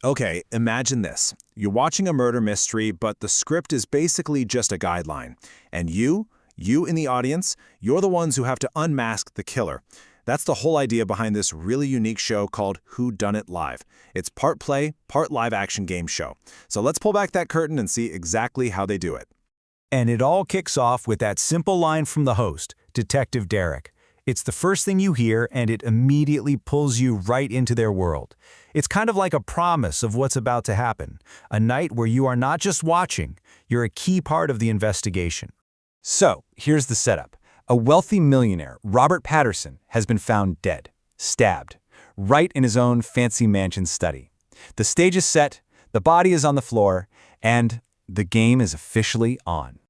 Okay, imagine this. You're watching a murder mystery, but the script is basically just a guideline. And you in the audience, you're the ones who have to unmask the killer. That's the whole idea behind this really unique show called Whodunit Live. It's part play, part live action game show. So let's pull back that curtain and see exactly how they do it. And it all kicks off with that simple line from the host, Detective Derek. It's the first thing you hear, and it immediately pulls you right into their world. It's kind of like a promise of what's about to happen, a night where you are not just watching, you're a key part of the investigation. So, here's the setup. A wealthy millionaire, Robert Patterson, has been found dead, stabbed, right in his own fancy mansion study. The stage is set, the body is on the floor, and the game is officially on.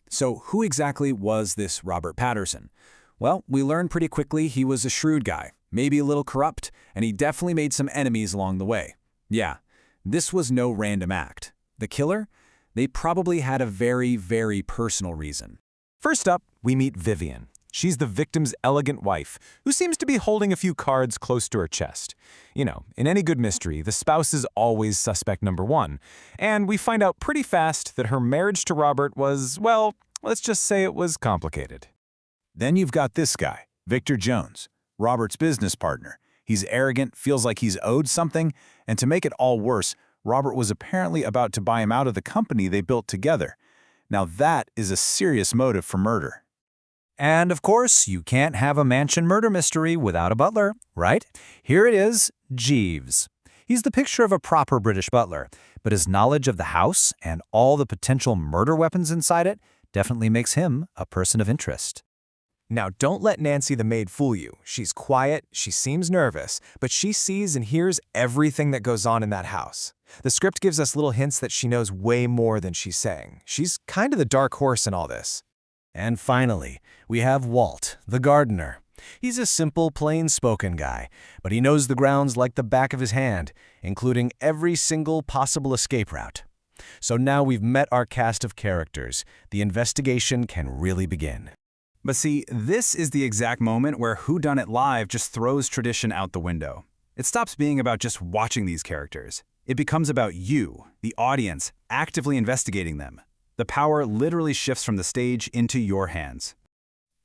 So who exactly was this Robert Patterson? Well, we learned pretty quickly he was a shrewd guy, maybe a little corrupt, and he definitely made some enemies along the way. Yeah, this was no random act. The killer? They probably had a very, very personal reason. First up, we meet Vivian. She's the victim's elegant wife, who seems to be holding a few cards close to her chest. You know, in any good mystery, the spouse is always suspect number one. And we find out pretty fast that her marriage to Robert was, well, let's just say it was complicated. Then you've got this guy, Victor Jones, Robert's business partner. He's arrogant, feels like he's owed something, and to make it all worse, Robert was apparently about to buy him out of the company they built together. Now that is a serious motive for murder. And of course, you can't have a mansion murder mystery without a butler, right? Here it is, Jeeves. He's the picture of a proper British butler, but his knowledge of the house and all the potential murder weapons inside it definitely makes him a person of interest. Now, don't let Nancy the maid fool you. She's quiet, she seems nervous, but she sees and hears everything that goes on in that house. The script gives us little hints that she knows way more than she's saying. She's kind of the dark horse in all this. And finally, we have Walt, the gardener. He's a simple, plain-spoken guy, but he knows the grounds like the back of his hand, including every single possible escape route. So now we've met our cast of characters. The investigation can really begin. But see, this is the exact moment where Whodunit Live just throws tradition out the window. It stops being about just watching these characters. It becomes about you, the audience, actively investigating them. The power literally shifts from the stage into your hands.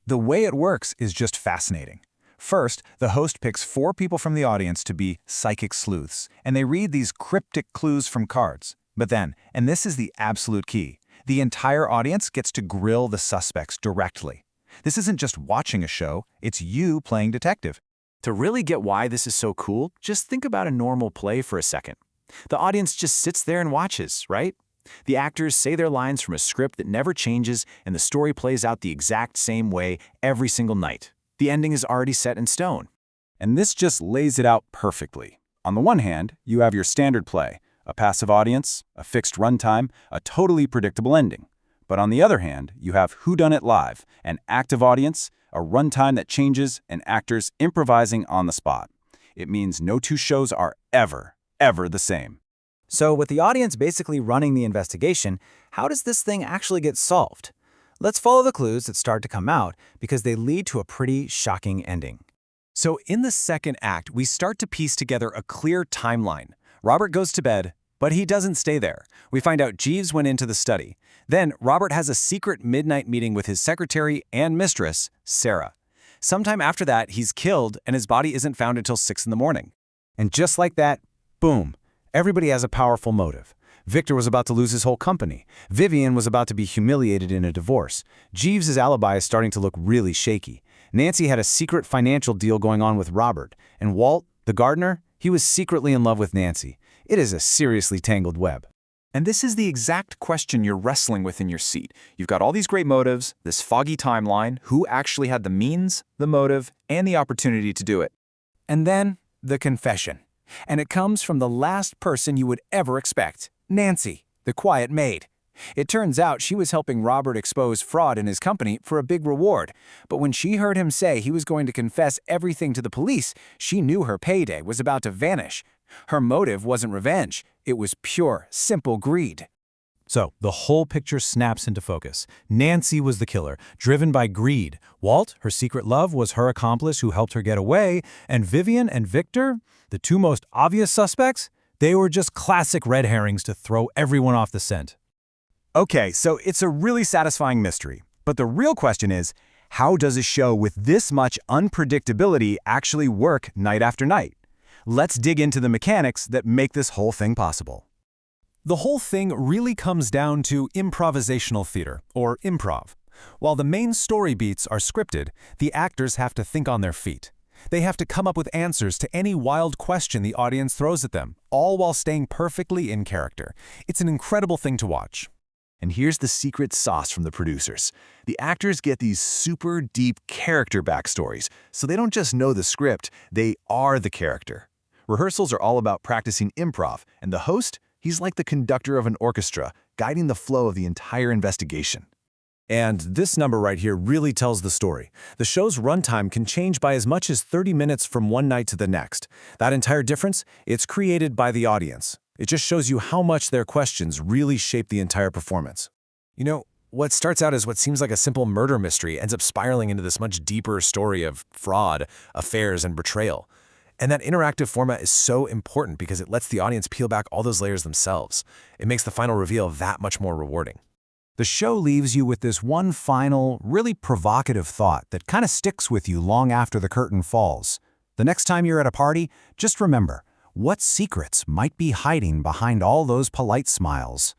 The way it works is just fascinating. First, the host picks 4 people from the audience to be psychic sleuths, and they read these cryptic clues from cards. But then, and this is the absolute key, the entire audience gets to grill the suspects directly. This isn't just watching a show, it's you playing detective. To really get why this is so cool, just think about a normal play for a second. The audience just sits there and watches, right? The actors say their lines from a script that never changes, and the story plays out the exact same way every single night. The ending is already set in stone. And this just lays it out perfectly. On the one hand, you have your standard play, a passive audience, a fixed runtime, a totally predictable ending. But on the other hand, you have Whodunit Live, an active audience, a runtime that changes, and actors improvising on the spot. It means no two shows are ever the same. So with the audience basically running the investigation, how does this thing actually get solved? Let's follow the clues that start to come out because they lead to a pretty shocking ending. So in the second act, we start to piece together a clear timeline. Robert goes to bed, but he doesn't stay there. We find out Jeeves went into the study. Then Robert has a secret midnight meeting with his secretary and mistress, Sarah. Sometime after that, he's killed and his body isn't found until 6 in the morning. And just like that, boom, everybody has a powerful motive. Victor was about to lose his whole company. Vivian was about to be humiliated in a divorce. Jeeves's alibi is starting to look really shaky. Nancy had a secret financial deal going on with Robert. And Walt, the gardener, he was secretly in love with Nancy. It is a seriously tangled web. And this is the exact question you're wrestling with in your seat. You've got all these great motives, this foggy timeline, who actually had the means, the motive, and the opportunity to do it. And then, the confession. And it comes from the last person you would ever expect, Nancy, the quiet maid. It turns out she was helping Robert expose fraud in his company for a big reward. But when she heard him say he was going to confess everything to the police, she knew her payday was about to vanish. Her motive wasn't revenge. It was pure, simple greed. So, the whole picture snaps into focus. Nancy was the killer, driven by greed. Walt, her secret love, was her accomplice who helped her get away. And Vivian and Victor, the two most obvious suspects, They were just classic red herrings to throw everyone off the scent. Okay, so it's a really satisfying mystery. But the real question is, how does a show with this much unpredictability actually work night after night? Let's dig into the mechanics that make this whole thing possible. The whole thing really comes down to improvisational theater, or improv. While the main story beats are scripted, the actors have to think on their feet. They have to come up with answers to any wild question the audience throws at them, all while staying perfectly in character. It's an incredible thing to watch. And here's the secret sauce from the producers. The actors get these super deep character backstories, so they don't just know the script, they are the character. Rehearsals are all about practicing improv, and the host, he's like the conductor of an orchestra, guiding the flow of the entire investigation. And this number right here really tells the story. The show's runtime can change by as much as 30 minutes from one night to the next. That entire difference, it's created by the audience. It just shows you how much their questions really shape the entire performance. You know, what starts out as what seems like a simple murder mystery ends up spiraling into this much deeper story of fraud, affairs, and betrayal. And that interactive format is so important because it lets the audience peel back all those layers themselves. It makes the final reveal that much more rewarding. The show leaves you with this one final, really provocative thought that kind of sticks with you long after the curtain falls. The next time you're at a party, just remember, what secrets might be hiding behind all those polite smiles?